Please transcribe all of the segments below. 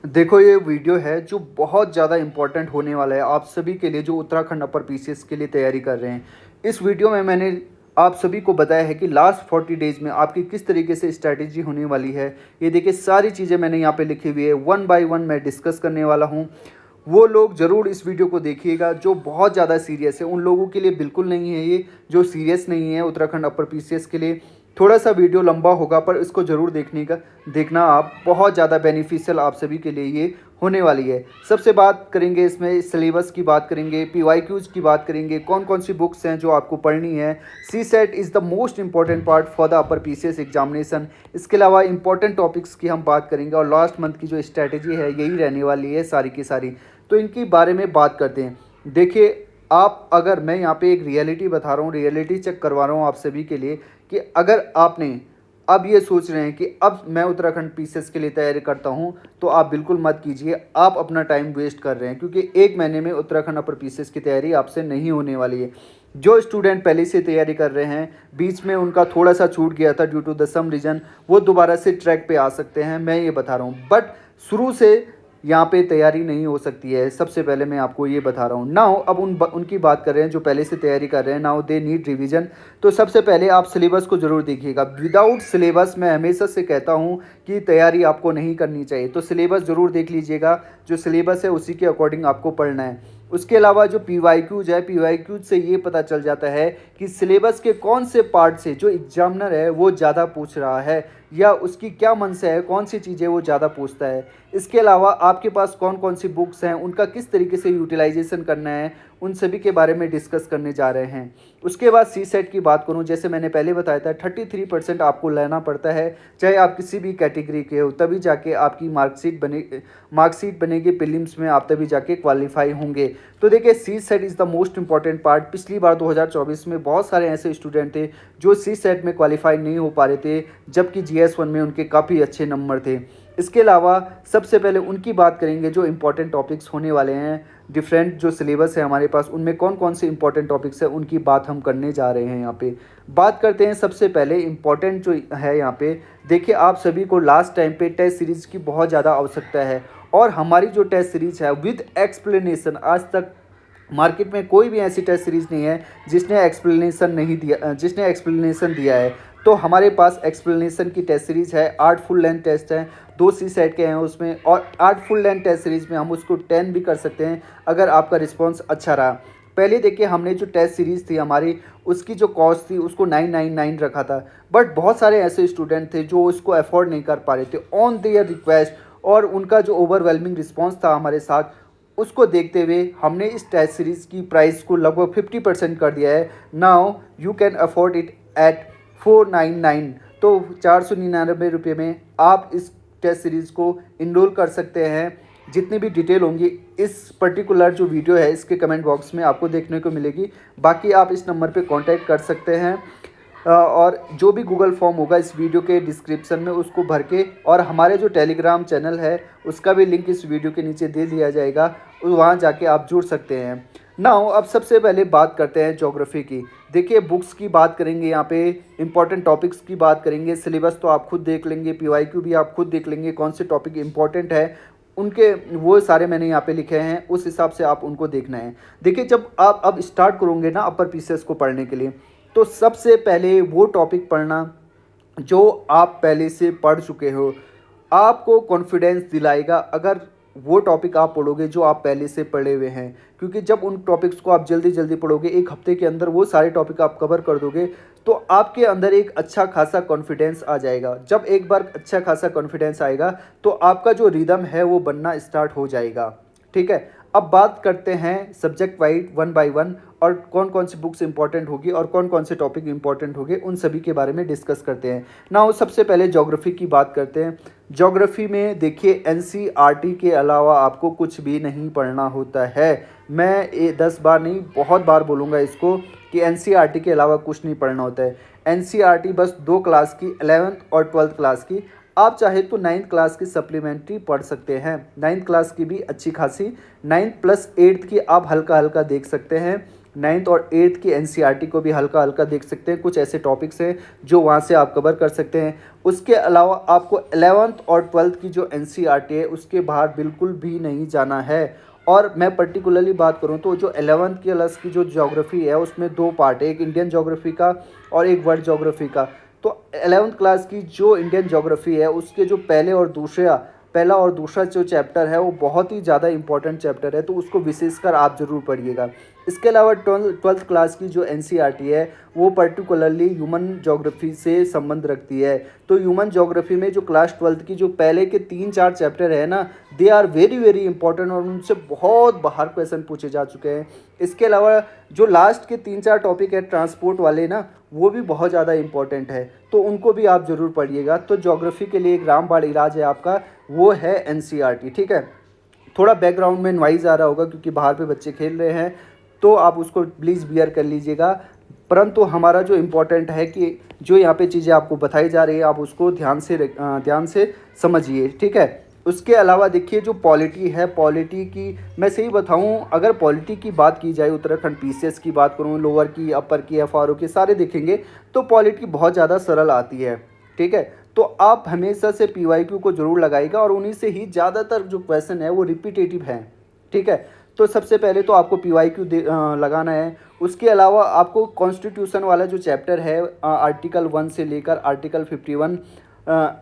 देखो, ये वीडियो है जो बहुत ज़्यादा इम्पोर्टेंट होने वाला है आप सभी के लिए जो उत्तराखंड अपर पीसीएस के लिए तैयारी कर रहे हैं। इस वीडियो में मैंने आप सभी को बताया है कि लास्ट 40 डेज़ में आपकी किस तरीके से स्ट्रैटेजी होने वाली है। ये देखिए, सारी चीज़ें मैंने यहाँ पे लिखी हुई है, वन बाय वन मैं डिस्कस करने वाला हूँ। वो लोग ज़रूर इस वीडियो को देखिएगा जो बहुत ज़्यादा सीरियस है, उन लोगों के लिए बिल्कुल नहीं है ये, जो सीरियस नहीं है उत्तराखंड अपर पीसीएस के लिए। थोड़ा सा वीडियो लंबा होगा पर इसको ज़रूर देखना आप, बहुत ज़्यादा बेनिफिशियल आप सभी के लिए ये होने वाली है। सबसे बात करेंगे, इसमें सिलेबस की बात करेंगे, पीवाईक्यूज़ की बात करेंगे, कौन कौन सी बुक्स हैं जो आपको पढ़नी है। C SAT is the most important part for the upper PCS examination. इसके अलावा इंपॉर्टेंट टॉपिक्स की हम बात करेंगे और लास्ट मंथ की जो स्ट्रैटेजी है यही रहने वाली है सारी की सारी। तो इनके बारे में बात करते हैं। देखिए, आप अगर मैं यहाँ पे एक रियलिटी बता रहा हूँ, रियलिटी चेक करवा रहा हूँ आप सभी के लिए कि अगर आपने अब ये सोच रहे हैं कि अब मैं उत्तराखंड पीसीएस के लिए तैयारी करता हूँ, तो आप बिल्कुल मत कीजिए। आप अपना टाइम वेस्ट कर रहे हैं, क्योंकि एक महीने में उत्तराखंड अपर पीसीएस की तैयारी आपसे नहीं होने वाली है। जो स्टूडेंट पहले से तैयारी कर रहे हैं, बीच में उनका थोड़ा सा छूट गया था due to the some reason, वो दोबारा से ट्रैक पे आ सकते हैं, मैं ये बता रहा हूँ। बट शुरू से यहाँ पे तैयारी नहीं हो सकती है, सबसे पहले मैं आपको ये बता रहा हूँ। नाउ अब उनकी बात कर रहे हैं जो पहले से तैयारी कर रहे हैं। Now they need revision. तो सबसे पहले आप सिलेबस को ज़रूर देखिएगा। विदाउट सिलेबस मैं हमेशा से कहता हूँ कि तैयारी आपको नहीं करनी चाहिए, तो सिलेबस ज़रूर देख लीजिएगा। जो सिलेबस है उसी के अकॉर्डिंग आपको पढ़ना है। उसके अलावा जो पीवाईक्यूज है, पीवाईक्यूज से ये पता चल जाता है कि सिलेबस के कौन से पार्ट से जो एग्जामिनर है वो ज़्यादा पूछ रहा है, या उसकी क्या मनसा है, कौन सी चीज़ें वो ज़्यादा पूछता है। इसके अलावा आपके पास कौन कौन सी बुक्स हैं, उनका किस तरीके से यूटिलाइजेशन करना है, उन सभी के बारे में डिस्कस करने जा रहे हैं। उसके बाद सी सेट की बात करूं, जैसे मैंने पहले बताया था 33% आपको लेना पड़ता है, चाहे आप किसी भी कैटेगरी के हो, तभी जाके आपकी मार्कशीट बनेगी प्रीलिम्स में, आप तभी जाके क्वालिफाई होंगे। तो देखिए, C SAT is the most important part. पिछली बार 2024 में बहुत सारे ऐसे स्टूडेंट थे जो सी सेट में क्वालिफाई नहीं हो पा रहे थे, जबकि GS1 में उनके काफ़ी अच्छे नंबर थे। इसके अलावा सबसे पहले उनकी बात करेंगे जो इंपॉर्टेंट टॉपिक्स होने वाले हैं। डिफरेंट जो सिलेबस है हमारे पास, उनमें कौन कौन से इंपॉर्टेंट टॉपिक्स है उनकी बात हम करने जा रहे हैं। यहाँ पे बात करते हैं सबसे पहले इंपॉर्टेंट जो है यहाँ पे। देखिए, आप सभी को लास्ट टाइम पे टेस्ट सीरीज़ की बहुत ज़्यादा आवश्यकता है, और हमारी जो टेस्ट सीरीज़ है विद एक्सप्लेनेशन, आज तक मार्केट में कोई भी ऐसी टेस्ट सीरीज़ नहीं है जिसने एक्सप्लेनेशन दिया है। तो हमारे पास एक्सप्लेनेशन की टेस्ट सीरीज़ है। 8 फुल लेंथ टेस्ट हैं, 2 सी सेट के हैं उसमें, और 8 फुल लेंथ टेस्ट सीरीज़ में हम उसको 10 भी कर सकते हैं अगर आपका रिस्पॉन्स अच्छा रहा। पहले देखिए, हमने जो टेस्ट सीरीज़ थी हमारी, उसकी जो कॉस्ट थी उसको 999 रखा था। बट बहुत सारे ऐसे स्टूडेंट थे जो उसको अफोर्ड नहीं कर पा रहे थे ऑन देयर रिक्वेस्ट, और उनका जो ओवरवेलमिंग रिस्पॉन्स था हमारे साथ, उसको देखते हुए हमने इस टेस्ट सीरीज़ की प्राइस को लगभग 50% कर दिया है। Now you can afford it at 499। तो 499 रुपये में आप इस टेस्ट सीरीज़ को इनरोल कर सकते हैं। जितनी भी डिटेल होंगी इस पर्टिकुलर जो वीडियो है इसके कमेंट बॉक्स में आपको देखने को मिलेगी। बाकी आप इस नंबर पे कांटेक्ट कर सकते हैं, और जो भी गूगल फॉर्म होगा इस वीडियो के डिस्क्रिप्शन में उसको भर के, और हमारे जो टेलीग्राम चैनल है उसका भी लिंक इस वीडियो के नीचे दे दिया जाएगा, वहाँ जाके आप जुड़ सकते हैं। नाउ अब सबसे पहले बात करते हैं ज्योग्राफी की। देखिए, बुक्स की बात करेंगे, यहाँ पे इंपॉर्टेंट टॉपिक्स की बात करेंगे। सिलेबस तो आप खुद देख लेंगे, पीवाईक्यू भी आप खुद देख लेंगे, कौन से टॉपिक इंपॉर्टेंट है उनके, वो सारे मैंने यहाँ पे लिखे हैं, उस हिसाब से आप उनको देखना है। देखिए, जब आप अब स्टार्ट करोगे ना अपर पीसीएस को पढ़ने के लिए, तो सबसे पहले वो टॉपिक पढ़ना जो आप पहले से पढ़ चुके हो। आपको कॉन्फिडेंस दिलाएगा अगर वो टॉपिक आप पढ़ोगे जो आप पहले से पढ़े हुए हैं, क्योंकि जब उन टॉपिक्स को आप जल्दी जल्दी पढ़ोगे, एक हफ्ते के अंदर वो सारे टॉपिक आप कवर कर दोगे, तो आपके अंदर एक अच्छा खासा कॉन्फिडेंस आ जाएगा। जब एक बार अच्छा खासा कॉन्फिडेंस आएगा तो आपका जो रिदम है वो बनना स्टार्ट हो जाएगा। ठीक है, अब बात करते हैं subject wise one by one, और कौन कौन सी बुक्स इंपॉर्टेंट होगी और कौन कौन से टॉपिक इंपॉर्टेंट होंगे उन सभी के बारे में डिस्कस करते हैं। ना सबसे पहले ज्योग्राफी की बात करते हैं। ज्योग्राफी में देखिए, एनसीईआरटी के अलावा आपको कुछ भी नहीं पढ़ना होता है। मैं 10 बार नहीं, बहुत बार बोलूँगा इसको कि एनसीईआरटी के अलावा कुछ नहीं पढ़ना होता है। एनसीईआरटी बस 2 क्लास की, 11th और 12th क्लास की। आप चाहे तो 9th क्लास की सप्लीमेंट्री पढ़ सकते हैं, 9th क्लास की भी अच्छी खासी, 9th + 8th की आप हल्का हल्का देख सकते हैं। नाइन्थ और एट्थ की एनसीईआरटी को भी हल्का हल्का देख सकते हैं। कुछ ऐसे टॉपिक्स हैं जो वहाँ से आप कवर कर सकते हैं। उसके अलावा आपको 11th और 12th की जो एनसीईआरटी है उसके बाहर बिल्कुल भी नहीं जाना है। और मैं पर्टिकुलरली बात करूँ तो जो 11th क्लास की जो ज्योग्राफी है उसमें दो पार्ट है, एक इंडियन ज्योग्राफी का और एक वर्ल्ड ज्योग्राफी का। तो 11th क्लास की जो इंडियन ज्योग्राफी है उसके जो पहला और दूसरा जो चैप्टर है वो बहुत ही ज़्यादा इंपॉर्टेंट चैप्टर है, तो उसको विशेषकर आप ज़रूर पढ़िएगा। इसके अलावा ट्वेल्थ क्लास की जो एनसीईआरटी है वो पर्टिकुलरली ह्यूमन ज्योग्राफी से संबंध रखती है। तो ह्यूमन ज्योग्राफी में जो क्लास 12th की जो पहले के 3-4 चैप्टर है ना, they are very very important और उनसे बहुत बाहर क्वेश्चन पूछे जा चुके हैं। इसके अलावा जो लास्ट के 3-4 टॉपिक है ट्रांसपोर्ट वाले ना, वो भी बहुत ज़्यादा इंपॉर्टेंट है, तो उनको भी आप ज़रूर पढ़िएगा। तो ज्योग्राफी के लिए एक रामबाण इलाज है आपका, वो है एनसीईआरटी। ठीक है, थोड़ा बैकग्राउंड में नॉइज़ आ रहा होगा क्योंकि बाहर पे बच्चे खेल रहे हैं, तो आप उसको प्लीज़ बियर कर लीजिएगा। परंतु हमारा जो इम्पोर्टेंट है कि जो यहाँ पे चीज़ें आपको बताई जा रही है आप उसको ध्यान से समझिए। ठीक है, उसके अलावा देखिए जो पॉलिटी है, पॉलिटी की मैं सही बताऊँ, अगर पॉलिटी की बात की जाए, उत्तराखंड पीसीएस की बात करूँ, लोअर की, अपर की, एफआरओ की सारे देखेंगे तो पॉलिटी बहुत ज़्यादा सरल आती है। ठीक है, तो आप हमेशा से पीवाईक्यू को जरूर लगाइएगा और उन्हीं से ही ज़्यादातर जो क्वेश्चन है वो रिपीटेटिव हैं। ठीक है, तो सबसे पहले तो आपको पीवाईक्यू लगाना है। उसके अलावा आपको कॉन्स्टिट्यूशन वाला जो चैप्टर है आर्टिकल 1 से लेकर आर्टिकल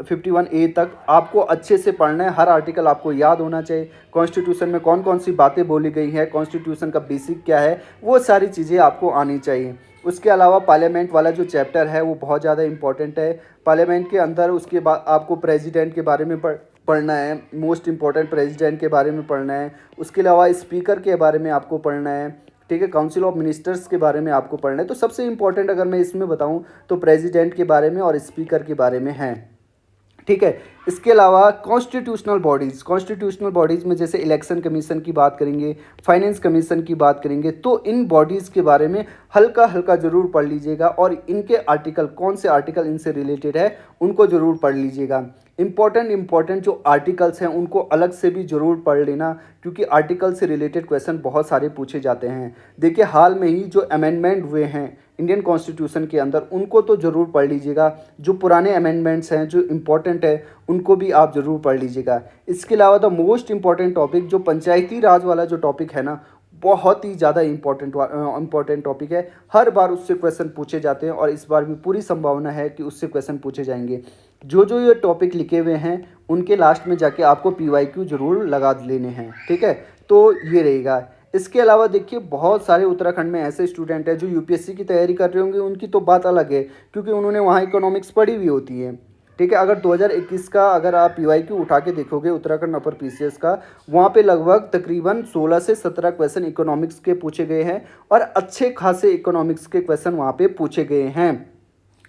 51A तक आपको अच्छे से पढ़ना है। हर आर्टिकल आपको याद होना चाहिए। कॉन्स्टिट्यूशन में कौन कौन सी बातें बोली गई हैं, कॉन्स्टिट्यूशन का बेसिक क्या है, वो सारी चीज़ें आपको आनी चाहिए। उसके अलावा पार्लियामेंट वाला जो चैप्टर है वो बहुत ज़्यादा इंपॉर्टेंट है। पार्लियामेंट के अंदर उसके बाद आपको प्रेसिडेंट के बारे में पढ़ना है, मोस्ट इंपॉर्टेंट प्रेसिडेंट के बारे में पढ़ना है। उसके अलावा स्पीकर के बारे में आपको पढ़ना है। ठीक है, काउंसिल ऑफ मिनिस्टर्स के बारे में आपको पढ़ना है। तो सबसे इंपॉर्टेंट अगर मैं इसमें बताऊं तो प्रेसिडेंट के बारे में और स्पीकर के बारे में है। ठीक है, इसके अलावा कॉन्स्टिट्यूशनल बॉडीज़ में जैसे इलेक्शन कमीशन की बात करेंगे, फाइनेंस कमीशन की बात करेंगे, तो इन बॉडीज़ के बारे में हल्का हल्का ज़रूर पढ़ लीजिएगा और इनके आर्टिकल, कौन से आर्टिकल इनसे रिलेटेड है उनको ज़रूर पढ़ लीजिएगा। इंपॉर्टेंट जो आर्टिकल्स हैं उनको अलग से भी ज़रूर पढ़ लेना, क्योंकि आर्टिकल से रिलेटेड क्वेश्चन बहुत सारे पूछे जाते हैं। देखिए हाल में ही जो अमेंडमेंट हुए हैं इंडियन कॉन्स्टिट्यूशन के अंदर उनको तो ज़रूर पढ़ लीजिएगा। जो पुराने अमेंडमेंट्स हैं जो इम्पोर्टेंट है उनको भी आप ज़रूर पढ़ लीजिएगा। इसके अलावा द मोस्ट इम्पॉर्टेंट टॉपिक जो पंचायती राज वाला जो टॉपिक है ना, बहुत ही ज़्यादा इम्पॉर्टेंट टॉपिक है। हर बार उससे क्वेश्चन पूछे जाते हैं और इस बार भी पूरी संभावना है कि उससे क्वेश्चन पूछे जाएंगे। जो ये टॉपिक लिखे हुए हैं उनके लास्ट में जाके आपको पीवाईक्यू जरूर लगा लेने हैं। ठीक है, तो ये रहेगा। इसके अलावा देखिए बहुत सारे उत्तराखंड में ऐसे स्टूडेंट हैं जो यूपीएससी की तैयारी कर रहे होंगे, उनकी तो बात अलग है क्योंकि उन्होंने वहाँ इकोनॉमिक्स पढ़ी हुई होती है। ठीक है, अगर 2021 का अगर आप पीवाईक्यू उठा के देखोगे उत्तराखंड अपर पीसीएस का, वहाँ पे लगभग तकरीबन 16 से 17 क्वेश्चन इकोनॉमिक्स के पूछे गए हैं और अच्छे खासे इकोनॉमिक्स के क्वेश्चन वहाँ पे पूछे गए हैं।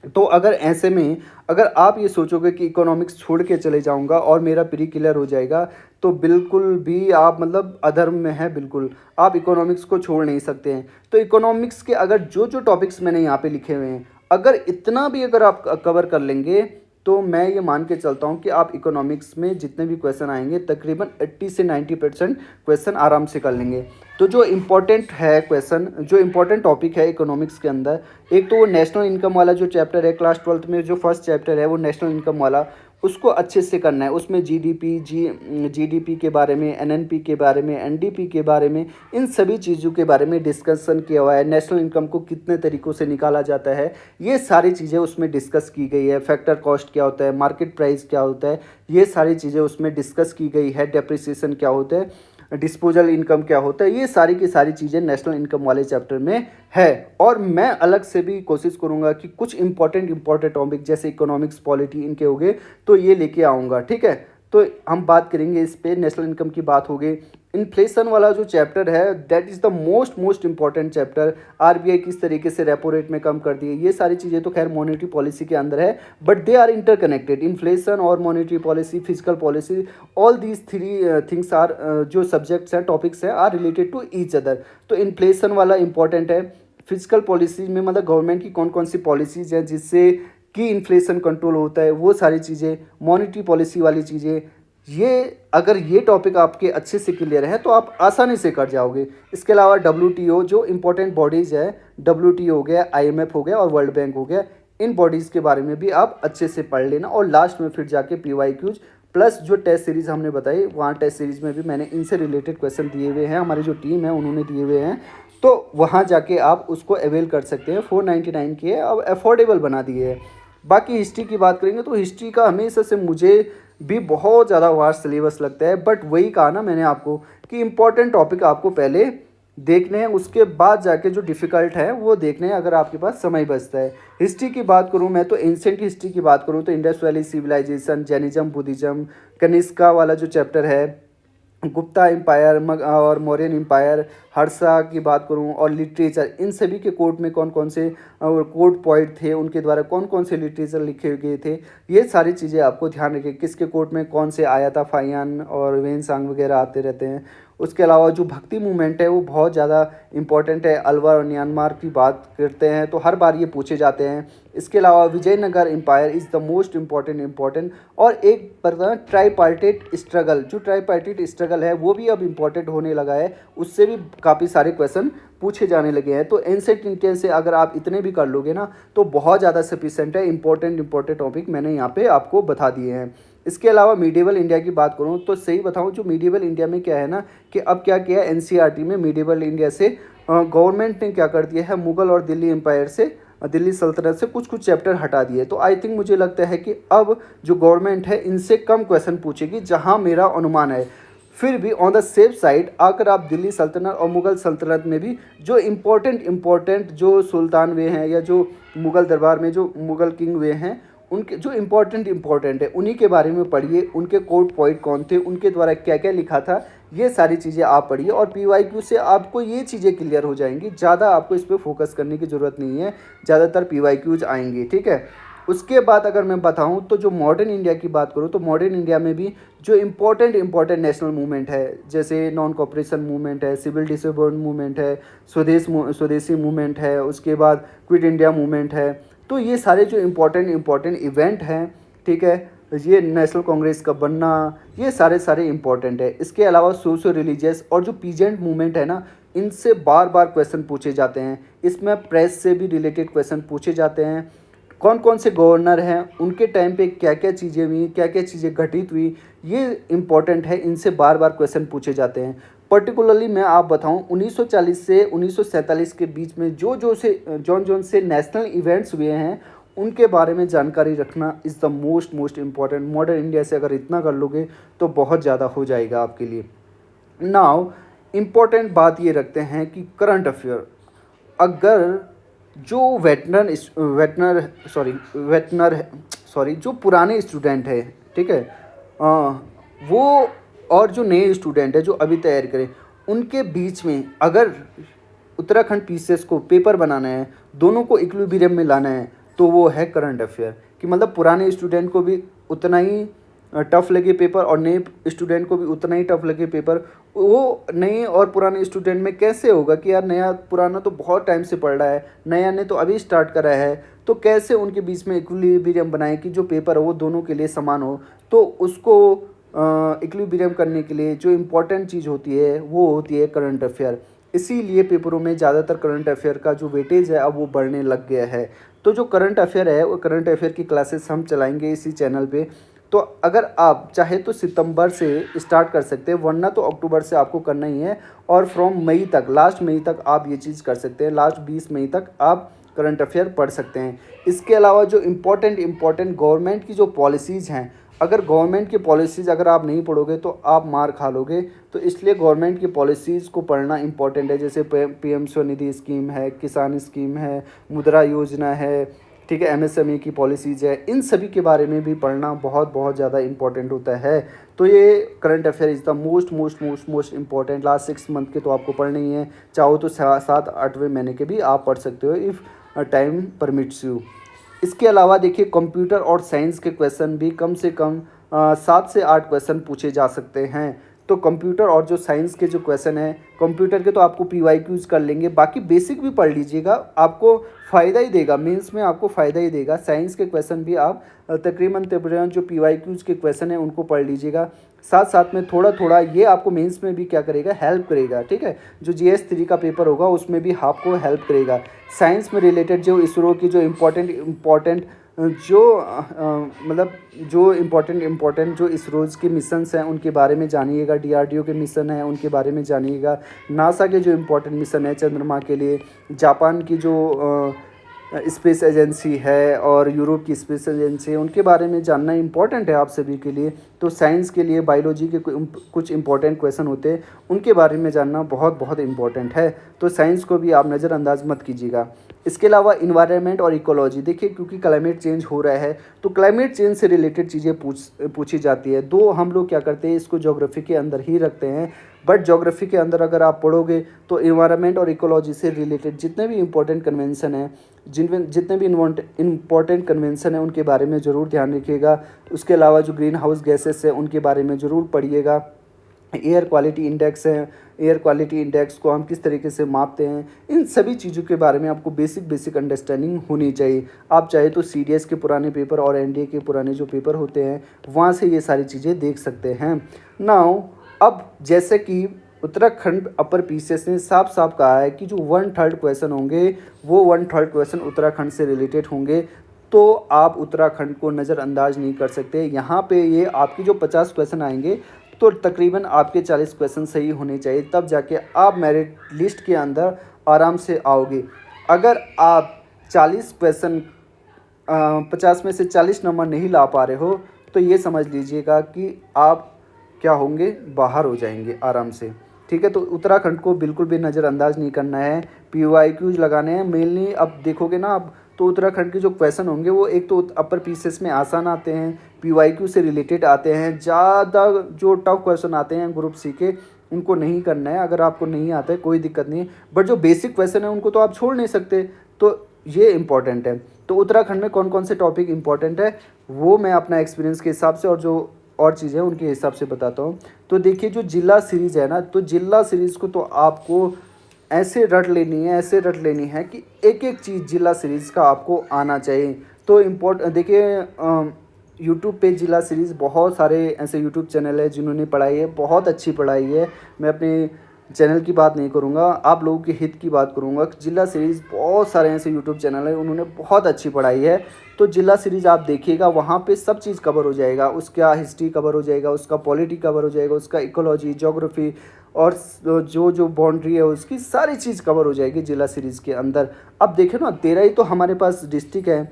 तो अगर ऐसे में अगर आप ये सोचोगे कि इकोनॉमिक्स छोड़ के चले जाऊंगा और मेरा प्री क्लियर हो जाएगा, तो बिल्कुल भी आप मतलब अधर्म में है। बिल्कुल आप इकोनॉमिक्स को छोड़ नहीं सकते हैं। तो इकोनॉमिक्स के अगर जो टॉपिक्स मैंने यहाँ पे लिखे हुए हैं, अगर इतना भी अगर आप कवर कर लेंगे तो मैं ये मान के चलता हूँ कि आप इकोनॉमिक्स में जितने भी क्वेश्चन आएंगे तकरीबन 80 से 90% क्वेश्चन आराम से कर लेंगे। तो जो इम्पोर्टेंट है क्वेश्चन, जो इम्पोर्टेंट टॉपिक है इकोनॉमिक्स के अंदर, एक तो वो नेशनल इनकम वाला जो चैप्टर है क्लास 12th में, जो फर्स्ट चैप्टर है वो नेशनल इनकम वाला, उसको अच्छे से करना है। उसमें जीडीपी के बारे में, एनएनपी के बारे में, एनडीपी के बारे में, इन सभी चीज़ों के बारे में डिस्कशन किया हुआ है। नेशनल इनकम को कितने तरीक़ों से निकाला जाता है, ये सारी चीज़ें उसमें डिस्कस की गई है। फैक्टर कॉस्ट क्या होता है, मार्केट प्राइस क्या होता है, ये सारी चीज़ें उसमें डिस्कस की गई है। डेप्रिसिएशन क्या होता है, डिस्पोजल इनकम क्या होता है, ये सारी की सारी चीज़ें नेशनल इनकम वाले चैप्टर में है। और मैं अलग से भी कोशिश करूंगा कि कुछ इंपॉर्टेंट टॉपिक जैसे इकोनॉमिक्स, पॉलिटी, इनके हो गए तो ये लेके आऊँगा। ठीक है, तो हम बात करेंगे इस पे। नेशनल इनकम की बात हो गई। इन्फ्लेशन वाला जो चैप्टर है that is the most important chapter. RBI किस तरीके से रेपो रेट में कम कर दी है, ये सारी चीज़ें तो खैर मॉनेटरी पॉलिसी के अंदर है, but they are interconnected. Inflation और monetary policy, fiscal policy, all these three things are, जो सब्जेक्ट्स हैं, टॉपिक्स हैं, are related to each other. तो इन्फ्लेशन वाला इंपॉर्टेंट है। फिजिकल पॉलिसी में मतलब गवर्नमेंट की कौन कौन सी पॉलिसीज़ हैं जिससे कि इन्फ्लेशन कंट्रोल होता है, वो सारी चीज़ें। मॉनेटरी पॉलिसी वाली चीज़ें, ये अगर ये टॉपिक आपके अच्छे से क्लियर है तो आप आसानी से कर जाओगे। इसके अलावा WTO जो इम्पोर्टेंट बॉडीज़ है, WTO हो गया, IMF हो गया और वर्ल्ड बैंक हो गया, इन बॉडीज़ के बारे में भी आप अच्छे से पढ़ लेना। और लास्ट में फिर जाके PYQs प्लस जो टेस्ट सीरीज़ हमने बताई, वहाँ टेस्ट सीरीज़ में भी मैंने इनसे रिलेटेड क्वेश्चन दिए हुए हैं, हमारी जो टीम है उन्होंने दिए हुए हैं, तो वहाँ जाके आप उसको अवेल कर सकते हैं। 499 की है, अब अफोर्डेबल बना दिए है। बाकी हिस्ट्री की बात करेंगे तो हिस्ट्री का हमेशा से मुझे भी बहुत ज़्यादा वास्ट सिलेबस लगता है, बट वही कहा ना मैंने आपको कि इम्पोर्टेंट टॉपिक आपको पहले देखने हैं, उसके बाद जाके जो डिफ़िकल्ट है वो देखने हैं, अगर आपके पास समय बचता है। हिस्ट्री की बात करूँ मैं तो एंशिएंट हिस्ट्री की बात करूँ तो Indus valley civilisation, Jainism, Buddhism, Kanishka वाला जो चैप्टर है, गुप्ता एम्पायर और मौर्यन एम्पायर, हर्षा की बात करूं, और लिटरेचर, इन सभी के कोड में कौन कौन से कोड पॉइंट थे, उनके द्वारा कौन कौन से लिटरेचर लिखे गए थे, ये सारी चीज़ें आपको ध्यान रखें। किसके कोड में कौन से आया था, फाइयान और वेनसांग वगैरह आते रहते हैं। उसके अलावा जो भक्ति मूवमेंट है वो बहुत ज़्यादा इंपॉर्टेंट है। अलवर और म्यांमार की बात करते हैं तो हर बार ये पूछे जाते हैं। इसके अलावा Vijayanagar empire is the most important. और एक पर ट्राईपार्टिट स्ट्रगल, जो ट्राईपार्टिट स्ट्रगल है वो भी अब इम्पॉर्टेंट होने लगा है, उससे भी काफ़ी सारे क्वेश्चन पूछे जाने लगे हैं। तो एंशिएंट इंडियन से अगर आप इतने भी कर लोगे ना तो बहुत ज़्यादा सफिशेंट है। इंपॉर्टेंट टॉपिक मैंने यहाँ पे आपको बता दिए हैं। इसके अलावा मीडिएवल इंडिया की बात करूँ तो सही बताऊँ, जो मीडिएवल इंडिया में क्या है ना कि अब क्या किया NCERT में मीडिएवल इंडिया से गवर्नमेंट ने क्या कर दिया है, मुग़ल और दिल्ली एम्पायर से, दिल्ली सल्तनत से कुछ कुछ चैप्टर हटा दिए। तो आई थिंक मुझे लगता है कि अब जो गवर्नमेंट है इनसे कम क्वेश्चन पूछेगी, जहां मेरा अनुमान है। फिर भी ऑन द सेफ साइड अगर आप दिल्ली सल्तनत और मुग़ल सल्तनत में भी जो इम्पोर्टेंट जो सुल्तान वे हैं या जो मुग़ल दरबार में जो मुग़ल किंग वे हैं, उनके जो इम्पोर्टेंट है उन्हीं के बारे में पढ़िए। उनके कोड पॉइंट कौन थे, उनके द्वारा क्या क्या लिखा था, ये सारी चीज़ें आप पढ़िए। और PYQ से आपको ये चीज़ें क्लियर हो जाएंगी, ज़्यादा आपको इस पर फोकस करने की ज़रूरत नहीं है, ज़्यादातर PYQs आएंगे, ठीक है। उसके बाद अगर मैं बताऊं तो जो मॉडर्न इंडिया की बात करूं तो मॉडर्न इंडिया में भी जो इम्पोर्टेंट नेशनल मूवमेंट है, जैसे नॉन कॉपरेशन मूवमेंट है, सिविल डिसोबर्ड मूवमेंट है, स्वदेशी मूवमेंट है, उसके बाद क्विट इंडिया मूवमेंट है, तो ये सारे जो इम्पोर्टेंट इवेंट हैं, ठीक है, ये नेशनल कांग्रेस का बनना, ये सारे इम्पोर्टेंट है। इसके अलावा सोशो रिलीजियस और जो पीजेंट मूवमेंट है ना, इनसे बार बार क्वेश्चन पूछे जाते हैं। इसमें प्रेस से भी रिलेटेड क्वेश्चन पूछे जाते हैं। कौन कौन से गवर्नर हैं, उनके टाइम पे क्या क्या चीज़ें हुई, क्या क्या चीज़ें घटित हुई, ये इम्पोर्टेंट है, इनसे बार बार क्वेश्चन पूछे जाते हैं। पर्टिकुलरली मैं आप बताऊं 1940 से 1947 के बीच में जौन से नेशनल इवेंट्स हुए हैं उनके बारे में जानकारी रखना is the most important. Modern India से अगर इतना कर लोगे तो बहुत ज़्यादा हो जाएगा आपके लिए। नाउ इम्पॉर्टेंट बात ये रखते हैं कि करंट अफेयर, अगर जो जो पुराने स्टूडेंट है, ठीक है, वो और जो नए स्टूडेंट है जो अभी तैयारी करें, उनके बीच में अगर उत्तराखंड PCS को पेपर बनाना है, दोनों को इक्विलिब्रियम में लाना है, तो वो है करंट अफेयर। कि मतलब पुराने स्टूडेंट को भी उतना ही टफ लगे पेपर और नए स्टूडेंट को भी उतना ही टफ लगे पेपर। वो नए और पुराने स्टूडेंट में कैसे होगा कि यार नया पुराना तो बहुत टाइम से पढ़ रहा है, नया ने तो अभी स्टार्ट करा है, तो कैसे उनके बीच में इक्विलिब्रियम बनाए कि जो पेपर है वो दोनों के लिए समान हो। तो उसको इक्विलिब्रियम करने के लिए जो इम्पोर्टेंट चीज़ होती है वो होती है करंट अफेयर। इसीलिए पेपरों में ज़्यादातर करंट अफेयर का जो वेटेज है अब वो बढ़ने लग गया है। तो जो करंट अफेयर है वो करंट अफेयर की क्लासेस हम चलाएंगे इसी चैनल पे। तो अगर आप चाहे तो सितंबर से स्टार्ट कर सकते हैं, वरना तो अक्टूबर से आपको करना ही है। और फ्रॉम मई तक, लास्ट मई तक आप ये चीज़ कर सकते हैं, लास्ट 20 मई तक आप करंट अफेयर पढ़ सकते हैं। इसके अलावा जो इम्पोर्टेंट गवर्नमेंट की जो पॉलिसीज़ हैं, अगर गवर्नमेंट की पॉलिसीज़ अगर आप नहीं पढ़ोगे तो आप मार खा लोगे। तो इसलिए गवर्नमेंट की पॉलिसीज़ को पढ़ना इंपॉर्टेंट है। जैसे PM स्वनिधि स्कीम है, किसान स्कीम है, मुद्रा योजना है, ठीक है, MSME की पॉलिसीज़ है, इन सभी के बारे में भी पढ़ना बहुत ज़्यादा इंपॉर्टेंट होता है। तो ये current affair is the most important. Last 6 month के तो आपको पढ़ने ही है, चाहो तो 7-8वें महीने के भी आप पढ़ सकते हो इफ़ टाइम परमिट्स यू। इसके अलावा देखिए कंप्यूटर और साइंस के क्वेश्चन भी कम से कम 7 से 8 क्वेश्चन पूछे जा सकते हैं, तो कंप्यूटर और जो साइंस के जो क्वेश्चन है कंप्यूटर के तो आपको PYQs कर लेंगे, बाकी बेसिक भी पढ़ लीजिएगा, आपको फ़ायदा ही देगा, मेंस में आपको फ़ायदा ही देगा। साइंस के क्वेश्चन भी आप तकरीबन जो PYQs के क्वेश्चन हैं उनको पढ़ लीजिएगा। साथ साथ में थोड़ा थोड़ा ये आपको मेंस में भी क्या करेगा, हेल्प करेगा, ठीक है। जो GS3 का पेपर होगा उसमें भी आपको हेल्प करेगा। साइंस में रिलेटेड जो इसरो की जो इम्पोर्टेंट जो मतलब जो इम्पोर्टेंट जो इसरोज़ के मिशंस हैं उनके बारे में जानिएगा, DRDO के मिशन हैं उनके बारे में जानिएगा, नासा के जो इम्पोर्टेंट मिशन है चंद्रमा के लिए, जापान की जो स्पेस एजेंसी है और यूरोप की स्पेस एजेंसी है, उनके बारे में जानना इम्पॉर्टेंट है आप सभी के लिए। तो साइंस के लिए बायोलॉजी के कुछ इम्पॉर्टेंट क्वेश्चन होते हैं उनके बारे में जानना बहुत बहुत इम्पॉर्टेंट है। तो साइंस को भी आप नज़रअंदाज मत कीजिएगा। इसके अलावा इन्वायरमेंट और इकोलॉजी, देखिए क्योंकि क्लाइमेट चेंज हो रहा है तो क्लाइमेट चेंज से रिलेटेड चीज़ें पूछी जाती है। दो हम लोग क्या करते हैं, इसको ज्योग्राफी के अंदर ही रखते हैं, बट ज्योग्राफी के अंदर अगर आप पढ़ोगे तो इन्वायरमेंट और इकोलॉजी से रिलेटेड जितने भी इंपॉर्टेंट कन्वेंशन हैं, जितने भी इम्पॉर्टेंट कन्वेंशन हैं उनके बारे में ज़रूर ध्यान रखिएगा। उसके अलावा जो ग्रीन हाउस गैसेस है उनके बारे में ज़रूर पढ़िएगा। एयर क्वालिटी इंडेक्स है, एयर क्वालिटी इंडेक्स को हम किस तरीके से मापते हैं, इन सभी चीज़ों के बारे में आपको बेसिक अंडरस्टैंडिंग होनी चाहिए। आप चाहे तो CDS के पुराने पेपर और NDA के पुराने जो पेपर होते हैं वहाँ से ये सारी चीज़ें देख सकते हैं। नाउ अब जैसे कि उत्तराखंड अपर PCS ने साफ साफ कहा है कि जो 1/3 क्वेश्चन होंगे वो 1/3 क्वेश्चन उत्तराखंड से रिलेटेड होंगे, तो आप उत्तराखंड को नज़रअंदाज नहीं कर सकते। यहाँ पे ये आपकी जो 50 क्वेश्चन आएंगे तो तकरीबन आपके 40 क्वेश्चन सही होने चाहिए, तब जाके आप मेरिट लिस्ट के अंदर आराम से आओगे। अगर आप 40 क्वेश्चन 50 में से 40 नंबर नहीं ला पा रहे हो तो ये समझ लीजिएगा कि आप क्या होंगे, बाहर हो जाएंगे आराम से, ठीक है। तो उत्तराखंड को बिल्कुल भी नज़रअंदाज नहीं करना है, PYQs लगाने हैं मेनली। अब देखोगे ना आप तो उत्तराखंड के जो क्वेश्चन होंगे वो एक तो अपर PCS में आसान आते हैं, PYQ से रिलेटेड आते हैं, ज़्यादा जो टफ क्वेश्चन आते हैं ग्रुप C के उनको नहीं करना है। अगर आपको नहीं आता है कोई दिक्कत नहीं, बट जो बेसिक क्वेश्चन है उनको तो आप छोड़ नहीं सकते, तो ये इम्पॉर्टेंट है। तो उत्तराखंड में कौन कौन से टॉपिक इंपॉर्टेंट है वो मैं अपना एक्सपीरियंस के हिसाब से और जो और चीज़ें उनके हिसाब से बताता हूँ। तो देखिए जो जिला सीरीज़ है ना, तो जिला सीरीज़ को तो आपको ऐसे रट लेनी है कि एक एक चीज़ जिला सीरीज़ का आपको आना चाहिए। तो देखिए यूट्यूब पे जिला सीरीज़ बहुत सारे ऐसे यूट्यूब चैनल है जिन्होंने पढ़ाई है, बहुत अच्छी पढ़ाई है। मैं अपने चैनल की बात नहीं करूँगा, आप लोगों के हित की बात करूँगा। जिला सीरीज़ बहुत सारे ऐसे यूट्यूब चैनल है उन्होंने बहुत अच्छी पढ़ाई है, तो जिला सीरीज़ आप देखिएगा, वहाँ पे सब चीज़ कवर हो जाएगा। उसका हिस्ट्री कवर हो जाएगा, उसका पॉलिटी कवर हो जाएगा, उसका इकोलॉजी, ज्योग्राफी और जो बाउंड्री है उसकी सारी चीज़ कवर हो जाएगी जिला सीरीज़ के अंदर। अब देखें ना, 13 ही तो हमारे पास डिस्ट्रिक्ट है,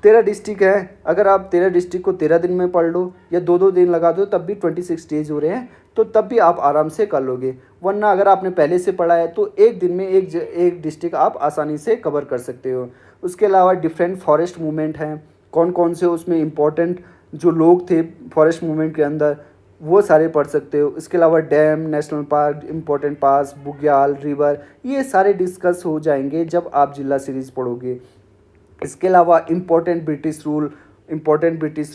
13 डिस्ट्रिक्ट है। अगर आप 13 डिस्ट्रिक्ट को 13 दिन में पढ़ लो या 2-2 दिन लगा दो तब भी 26 डेज हो रहे हैं, तो तब भी आप आराम से कर लोगे। वरना अगर आपने पहले से पढ़ा है तो एक दिन में एक डिस्ट्रिक्ट आप आसानी से कवर कर सकते हो। उसके अलावा डिफरेंट फॉरेस्ट मूवमेंट हैं, कौन कौन से उसमें इम्पोर्टेंट जो लोग थे फॉरेस्ट मूवमेंट के अंदर वो सारे पढ़ सकते हो। इसके अलावा डैम, नेशनल पार्क, इम्पोर्टेंट पास, बुग्याल रिवर, ये सारे डिस्कस हो जाएंगे जब आप जिला सीरीज़ पढ़ोगे। इसके अलावा इम्पोर्टेंट ब्रिटिश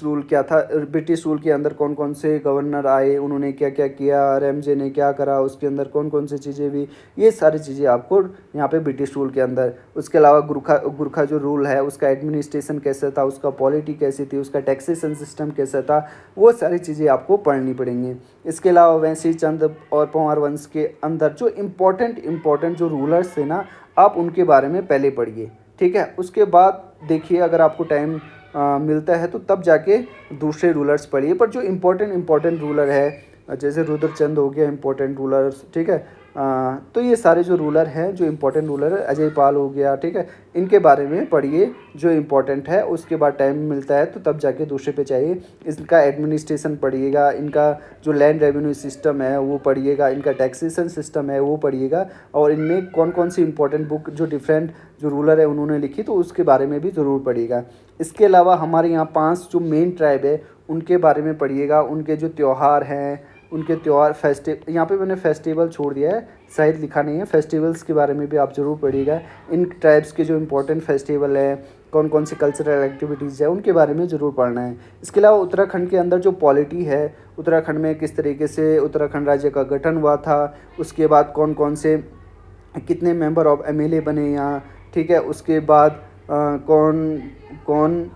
रूल क्या था, ब्रिटिश रूल के अंदर कौन कौन से गवर्नर आए, उन्होंने क्या क्या किया, रैमजे ने क्या करा, उसके अंदर कौन कौन सी चीज़ें भी, ये सारी चीज़ें आपको यहाँ पे ब्रिटिश रूल के अंदर। उसके अलावा गुरखा जो रूल है उसका एडमिनिस्ट्रेशन कैसा था, उसका पॉलिटी कैसी थी, उसका टैक्सेशन सिस्टम कैसा था, वो सारी चीज़ें आपको पढ़नी पड़ेंगी। इसके अलावा वैसी चंद और पंवार वंश के अंदर जो इम्पोर्टेंट जो रूलर्स थे ना, आप उनके बारे में पहले पढ़िए, ठीक है। उसके बाद देखिए अगर आपको टाइम मिलता है तो तब जाके दूसरे रूलर्स पढ़िए। पर जो इम्पोर्टेंट रूलर है जैसे रुद्रचंद हो गया इम्पोर्टेंट रूलर्स, ठीक है। तो ये सारे जो रूलर हैं जो इम्पोर्टेंट रूलर है, अजय पाल हो गया, ठीक है, इनके बारे में पढ़िए जो इम्पोर्टेंट है। उसके बाद टाइम मिलता है तो तब जाके दूसरे पे चाहिए, इनका एडमिनिस्ट्रेशन पढ़िएगा, इनका जो लैंड रेवेन्यू सिस्टम है वो पढ़िएगा, इनका टैक्सेशन सिस्टम है वो पढ़िएगा, और इनमें कौन कौन सी इंपॉर्टेंट बुक जो डिफरेंट जो रूलर है उन्होंने लिखी तो उसके बारे में भी ज़रूर पढ़िएगा। इसके अलावा हमारे यहाँ 5 जो मेन ट्राइब है उनके बारे में पढ़िएगा, उनके जो त्यौहार हैं, उनके त्यौहार यहाँ पे मैंने फेस्टिवल छोड़ दिया है, शायद लिखा नहीं है, फेस्टिवल्स के बारे में भी आप ज़रूर पढ़िएगा। इन ट्राइब्स के जो इम्पोर्टेंट फेस्टिवल है, कौन कौन सी कल्चरल एक्टिविटीज़ है उनके बारे में ज़रूर पढ़ना है। इसके अलावा उत्तराखंड के अंदर जो पॉलिटी है उत्तराखंड में किस तरीके से उत्तराखंड राज्य का गठन हुआ था, उसके बाद कौन कौन से कितने मेंबर ऑफ एमएलए बने यहाँ, ठीक है। उसके बाद कौन कौन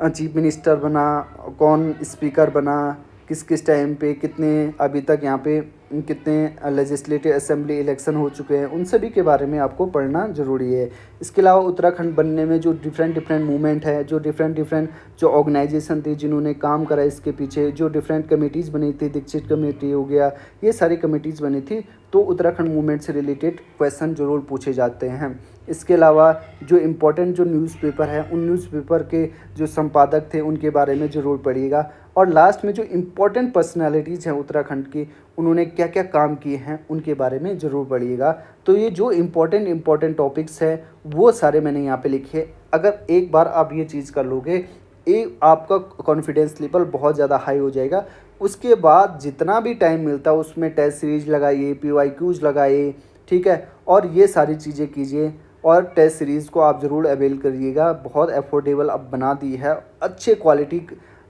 चीफ मिनिस्टर बना, कौन स्पीकर बना, किस किस टाइम पे, कितने अभी तक यहाँ पे कितने लेजिस्लेटिव असेंबली इलेक्शन हो चुके हैं, उन सभी के बारे में आपको पढ़ना ज़रूरी है। इसके अलावा उत्तराखंड बनने में जो डिफरेंट मूवमेंट है, जो डिफरेंट जो ऑर्गेनाइजेशन थी जिन्होंने काम करा इसके पीछे, जो डिफरेंट कमेटीज़ बनी थी, दीक्षित कमेटी हो गया, ये सारी कमेटीज़ बनी थी, तो उत्तराखंड मूवमेंट से रिलेटेड क्वेश्चन ज़रूर पूछे जाते हैं। इसके अलावा जो इम्पोर्टेंट जो न्यूज़पेपर है, उन न्यूज़पेपर के जो संपादक थे उनके बारे में ज़रूर पढ़िएगा। और लास्ट में जो इम्पोर्टेंट पर्सनालिटीज़ हैं उत्तराखंड की, उन्होंने क्या क्या काम किए हैं, उनके बारे में ज़रूर पढ़िएगा। तो ये जो इम्पोर्टेंट टॉपिक्स हैं वो सारे मैंने यहाँ पे लिखे। अगर एक बार आप ये चीज़ कर लोगे, एक आपका कॉन्फिडेंस लेवल बहुत ज़्यादा हाई हो जाएगा। उसके बाद जितना भी टाइम मिलता है उसमें टेस्ट सीरीज लगाइए, PYQs लगाइए, ठीक है, और ये सारी चीज़ें कीजिए। और टेस्ट सीरीज़ को आप ज़रूर अवेल करिएगा, बहुत अफोर्डेबल अब बना दी है, अच्छे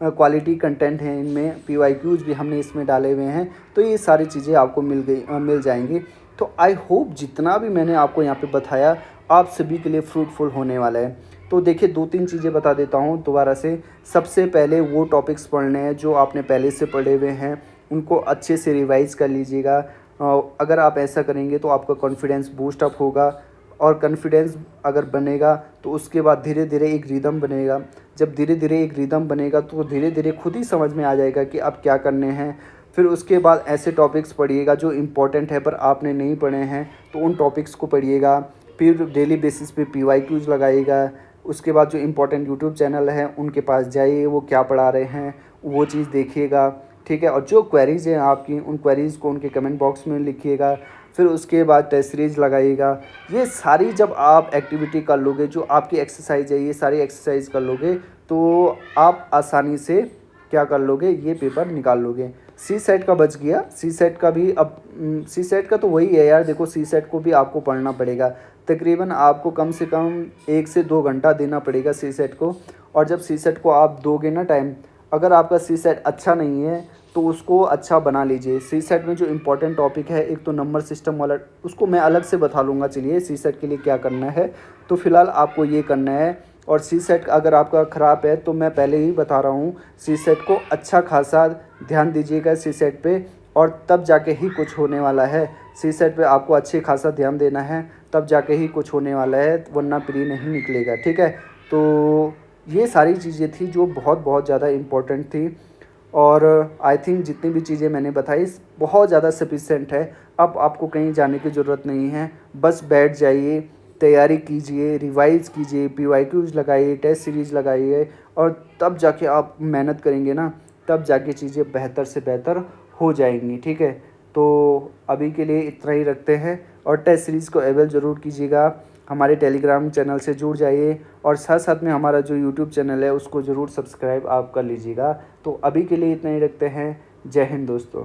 क्वालिटी कंटेंट हैं इनमें, PYQs भी हमने इसमें डाले हुए हैं, तो ये सारी चीज़ें आपको मिल जाएंगी। तो आई होप जितना भी मैंने आपको यहाँ पे बताया आप सभी के लिए फ्रूटफुल होने वाला है। तो देखिए 2-3 चीज़ें बता देता हूँ दोबारा से। सबसे पहले वो टॉपिक्स पढ़ने हैं जो आपने पहले से पढ़े हुए हैं, उनको अच्छे से रिवाइज़ कर लीजिएगा। अगर आप ऐसा करेंगे तो आपका कॉन्फिडेंस बूस्ट अप होगा, और कॉन्फिडेंस अगर बनेगा तो उसके बाद धीरे धीरे एक रिदम बनेगा। जब धीरे धीरे एक रिदम बनेगा तो धीरे धीरे खुद ही समझ में आ जाएगा कि अब क्या करने हैं। फिर उसके बाद ऐसे टॉपिक्स पढ़िएगा जो इम्पोर्टेंट है पर आपने नहीं पढ़े हैं, तो उन टॉपिक्स को पढ़िएगा। फिर डेली बेसिस पे PYQs लगाइएगा। उसके बाद जो इम्पोर्टेंट यूट्यूब चैनल हैं उनके पास जाइए, वो क्या पढ़ा रहे हैं वो चीज़ देखिएगा, ठीक है। और जो क्वेरीज़ हैं आपकी, उन क्वेरीज़ को उनके कमेंट बॉक्स में लिखिएगा। फिर उसके बाद टेस्ट सीरीज लगाइएगा। ये सारी जब आप एक्टिविटी कर लोगे, जो आपकी एक्सरसाइज है, ये सारी एक्सरसाइज कर लोगे, तो आप आसानी से क्या कर लोगे, ये पेपर निकाल लोगे। CSET का बच गया, CSET का भी अब CSET का तो वही है यार, देखो CSET को भी आपको पढ़ना पड़ेगा। तकरीबन आपको कम से कम 1 से 2 घंटा देना पड़ेगा CSET को। और जब CSET को आप दोगे ना टाइम, अगर आपका CSET अच्छा नहीं है तो उसको अच्छा बना लीजिए। CSET में जो इम्पोर्टेंट टॉपिक है, एक तो नंबर सिस्टम वाला, उसको मैं अलग से बता लूँगा, चलिए CSET के लिए क्या करना है। तो फ़िलहाल आपको ये करना है। और CSET अगर आपका ख़राब है तो मैं पहले ही बता रहा हूँ, CSET को अच्छा खासा ध्यान दीजिएगा CSET पे, और तब जाके ही कुछ होने वाला है। CSET पे आपको अच्छे खासा ध्यान देना है, तब जाके ही कुछ होने वाला है, वरना प्री नहीं निकलेगा, ठीक है। तो ये सारी चीज़ें थी जो बहुत ज़्यादा इम्पोर्टेंट थी। और आई थिंक जितनी भी चीज़ें मैंने बताई बहुत ज़्यादा सफिशिएंट है। अब आपको कहीं जाने की ज़रूरत नहीं है, बस बैठ जाइए, तैयारी कीजिए, रिवाइज़ कीजिए, PYQs लगाइए, टेस्ट सीरीज़ लगाइए, और तब जाके आप मेहनत करेंगे ना, तब जाके चीज़ें बेहतर से बेहतर हो जाएंगी, ठीक है। तो अभी के लिए इतना ही रखते हैं, और टेस्ट सीरीज़ को अवेल ज़रूर कीजिएगा। हमारे टेलीग्राम चैनल से जुड़ जाइए, और साथ साथ में हमारा जो यूट्यूब चैनल है उसको ज़रूर सब्सक्राइब आप कर लीजिएगा। तो अभी के लिए इतना ही रखते हैं। जय हिंद दोस्तों।